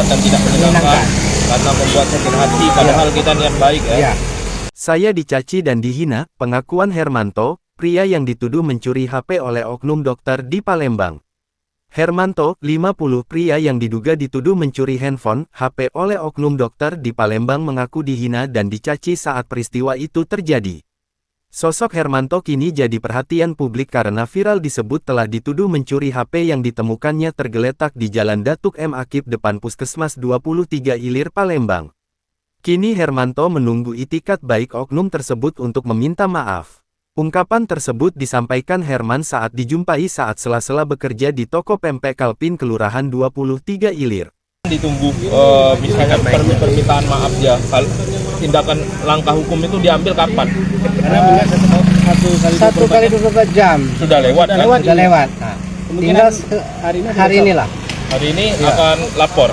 perbuatan tidak menyenangkan karena membuat sakit hati, padahal kita niat baik ya. Iya. Saya dicaci dan dihina, pengakuan Hermanto, pria yang dituduh mencuri HP oleh oknum dokter di Palembang. Hermanto, 50, pria yang diduga dituduh mencuri handphone, HP oleh oknum dokter di Palembang mengaku dihina dan dicaci saat peristiwa itu terjadi. Sosok Hermanto kini jadi perhatian publik karena viral disebut telah dituduh mencuri HP yang ditemukannya tergeletak di Jalan Datuk M. Akib depan Puskesmas 23 Ilir, Palembang. Kini Hermanto menunggu itikat baik oknum tersebut untuk meminta maaf. Ungkapan tersebut disampaikan Herman saat dijumpai saat sela-sela bekerja di toko pempek Kalpin Kelurahan 23 Ilir. Ditunggu misalnya permintaan maaf ya. Tindakan langkah hukum itu diambil kapan? Karena benar satu kali 24 jam. Sudah lewat kan? Sudah lewat. Nah, tinggal hari ini lah. Hari ini akan lapor.